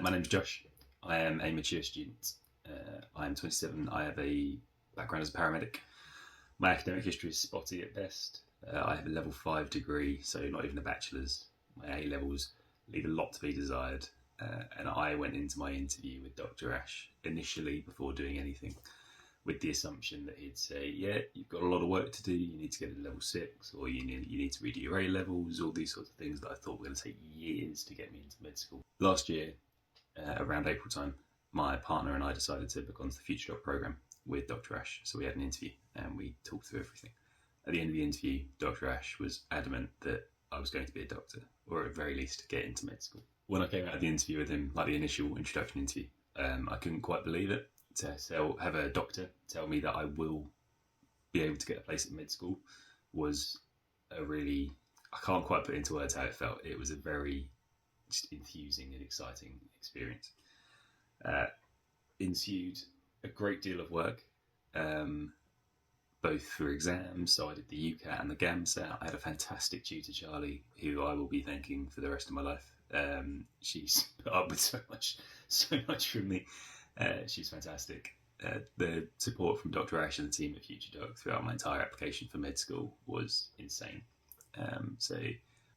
My name's Josh. I am a mature student. I am 27. I have a background as a paramedic. My academic history is spotty at best. I have a level 5 degree, so not even a bachelor's. My A levels leave a lot to be desired. And I went into my interview with Dr. Ash initially, before doing anything, with the assumption that he'd say, yeah, you've got a lot of work to do, you need to get to level 6, or you need to redo your A levels, all these sorts of things that I thought were going to take years to get me into med school. Last year, around April time, my partner and I decided to book onto the FutureDoc program with Dr. Ash. So we had an interview and we talked through everything. At the end of the interview, Dr. Ash was adamant that I was going to be a doctor, or at the very least get into med school. When I came out of the interview with him, like the initial introduction interview, I couldn't quite believe it. To have a doctor tell me that I will be able to get a place at med school was a really, I can't quite put into words how it felt. It was a very just enthusing and exciting experience. Ensued a great deal of work, both for exams. So I did the UCAT and the GAMSAT. I had a fantastic tutor, Charlie, who I will be thanking for the rest of my life. She's put up with so much from me. She's fantastic. The support from Dr. Ash and the team at FutureDoc throughout my entire application for med school was insane. So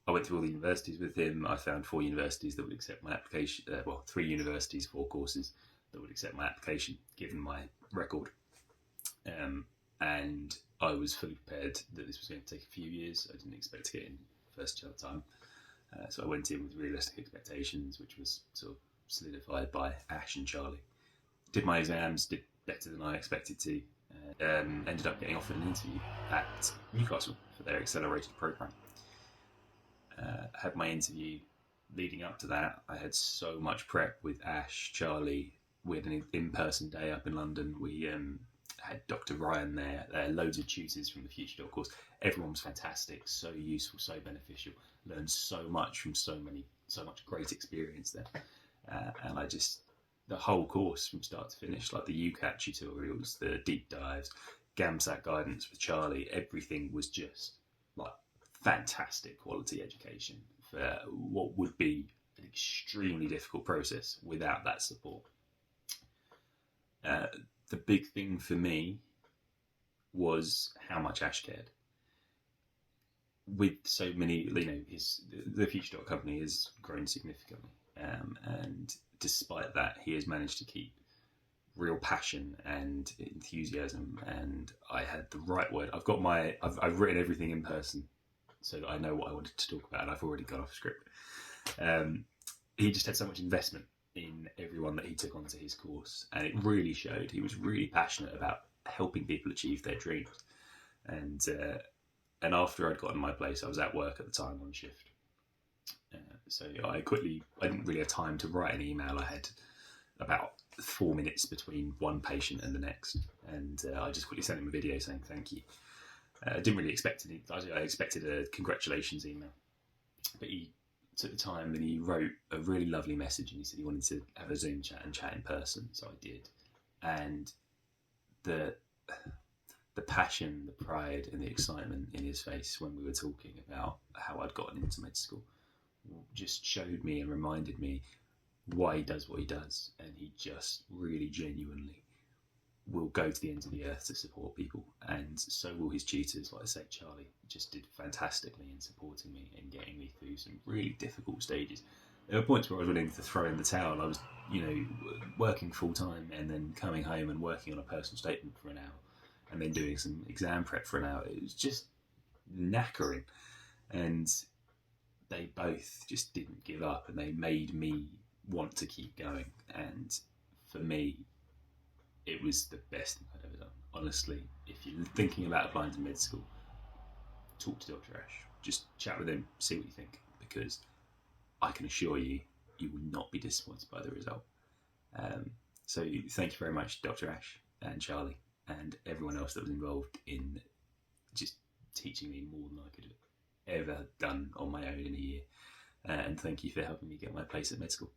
I went through all the universities with him. I found 4 universities that would accept my application. 3 universities, 4 courses that would accept my application, given my record. And I was fully prepared that this was going to take a few years. I didn't expect to get in first time. So I went in with realistic expectations, which was sort of solidified by Ash and Charlie. Did my exams, did better than I expected to. Ended up getting offered an interview at Newcastle for their accelerated program. Had my interview. Leading up to that, I had so much prep with Ash, Charlie. We had an in-person day up in London. We had Dr. Ryan there, loads of tutors from the FutureDoc course. Everyone was fantastic, so useful, so beneficial. Learned so much from so much great experience there. And the whole course from start to finish, like the UCAT tutorials, the deep dives, GAMSAT guidance with Charlie, everything was just like fantastic quality education for what would be an extremely difficult process without that support. The big thing for me was how much Ash cared. With so many, the FutureDoc company has grown significantly, and despite that, he has managed to keep real passion and enthusiasm. And I had the right word. I've written everything in person, so that I know what I wanted to talk about, and I've already got off script. He just had so much investment in everyone that he took onto his course, and it really showed. He was really passionate about helping people achieve their dreams. And after I'd gotten my place, I was at work at the time on shift. So I didn't really have time to write an email. I had about 4 minutes between one patient and the next, and I just quickly sent him a video saying thank you. I didn't really expect anything. I expected a congratulations email, but he took the time and he wrote a really lovely message, and he said he wanted to have a Zoom chat and chat in person, so I did. And the passion, the pride and the excitement in his face when we were talking about how I'd gotten into med school just showed me and reminded me why he does what he does. And he just really genuinely will go to the ends of the earth to support people, and so will his tutors. Like I say, Charlie just did fantastically in supporting me and getting me through some really difficult stages. There were points where I was willing to throw in the towel. I was, working full time and then coming home and working on a personal statement for an hour, and then doing some exam prep for an hour. It was just knackering, and they both just didn't give up, and they made me want to keep going. And for me, it was the best thing I'd ever done. Honestly, if you're thinking about applying to med school, talk to Dr. Ash. Just chat with him, see what you think, because I can assure you, you will not be disappointed by the result. So thank you very much, Dr. Ash and Charlie and everyone else that was involved in just teaching me more than I could have ever done on my own in a year. And thank you for helping me get my place at med school.